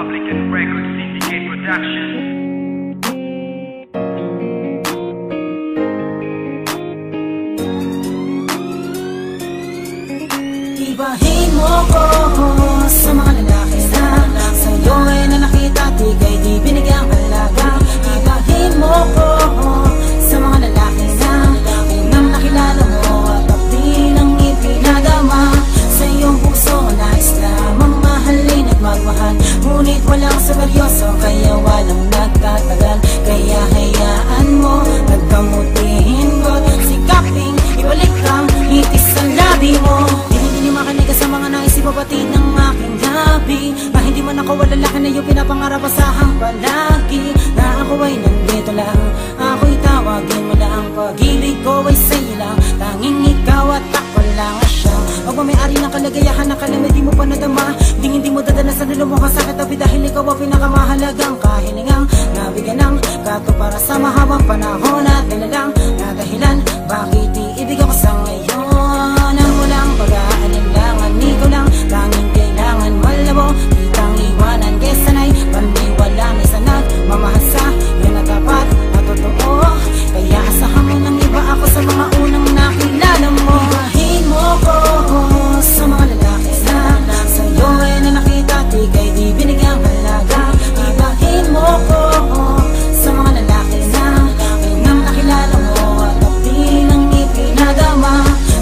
Public and Record Syndicate Productions. Ibahin mo ko sa mga lalaki na sa'yo ay nanakita, di kay di binigyang halaga. Ibahin mo ko sa mga lalaki na unang nakilala mo at abdi ng ipinadama. Sa iyong puso nais lamang mahalin at magmahal, ngunit walang seryoso kaya walang nagtatagal. Kaya hayaan mo nagkamutihin ko, sikaping ibalik kang itis sa labi mo. Makinig ka sa mga naisip mabatid ng aking gabi, na hindi man ako walalaki na iyong pinapangarap asahan palagi. Na ako ay nandito lang, ako'y tawagin mo lang. Pag-ibig ko ay sa'yo lang, tanging ikaw at ako lang siya. Huwag ba may-ari ng kalagayahan na kalimay di mo pa nadama, hindi mo dadanasan na lumuhang sakit abi dahil ikaw ang pinakamahalagang kahilingang nabigyan ng kato para sa mahabang panahon at nilalang na dahilan bakit iibig ako sa ngayon. Ang walang pag-aalinlangan, ikaw lang tanging kailangan malabo, kitang iwanan kesa na'y paniwala na isa nagmamahal sa iyo na tapat at totoo. Kaya asahan mo ng iba ako sa mga unang nakilala mo. Ibahin mo ko sa mga lalaki na sa'yo ay nanakita, di kay di binigyang halaga. Ibahin mo ko sa mga lalaki na unang nakilala mo at abdi ng ipinadama.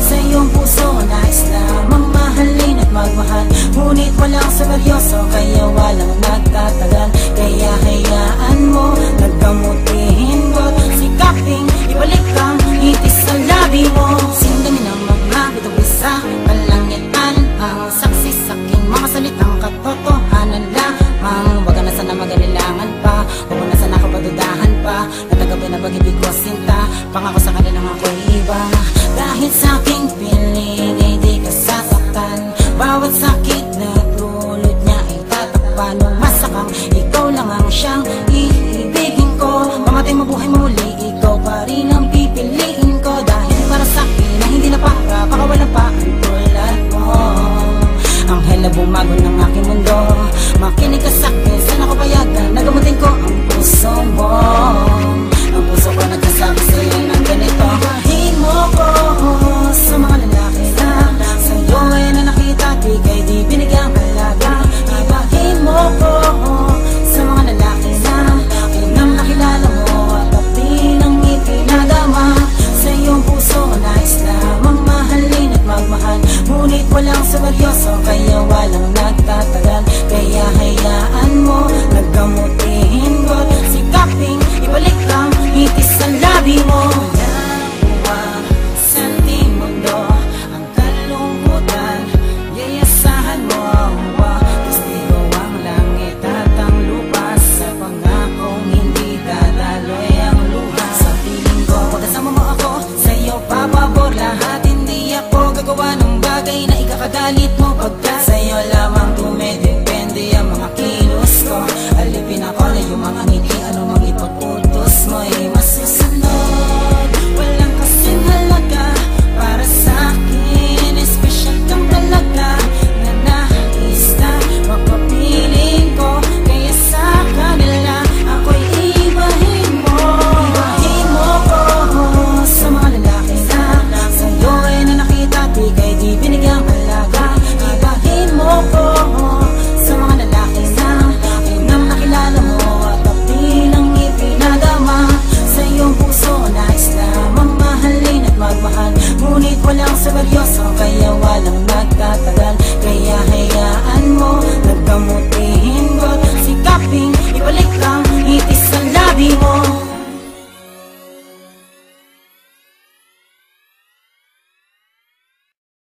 Sa iyong puso nais lamang mahalin at magmahal, ngunit walang seryoso kaya walang nagtatagal. Kaya hayaan mo nagkamutihin ko, sikaping ibalik kang itis sa labi mo. Sindamin ang mga bitubi sa kalangitan, ang saksi sa aking mga salitang katotohanan lamang. Wag ka na sana mag-alilangan pa, huwag mo na sana kapadudahan pa, natagabi na pag-ibig ko sinta, pangako sa kanilang ako'y iba. Dahil sa aking piling ay di ka sasaktan, bawat sakit na dulot niya ay tatakpan. Nung masakang ikaw lang ang siyang iibigin ko, mamatay mabuhay muli, ikaw pa rin ang pipiliin ko. Dahil para sa akin na hindi na para, baka wala pa ang tulad mo. Anghel na bumago ng aking mundo, makinig ka sa akin, sana ko payagan, nagamutin ko ang puso mo. Ang puso ko nagkasabi sa'yo ng ganito. Ibahin mo ko sa mga lalaki na sa'yo ay nanakita, di kay di binigyang halaga. Ibahin mo ko sa mga lalaki na unang nakilala mo at abdi ng ipinadama. Sa iyong puso nais lamang mahalin at magmahal, ngunit walang seryoso kaya walang nagtatagal. Kaya hayaan mo nagkamutihin ko, sikaping ibalik lang itis sa labi mo. Nakuha sa ating mundo ang kalungkutan, yayasahan mo testigo ang langit at ang lupa, sa pangakong hindi dadaloy ang luha. Sa piling ko, pag kasama mo ako, sa'yo papabor lahat, hindi ako gagawa ng bagay na ikakagalit mo pagka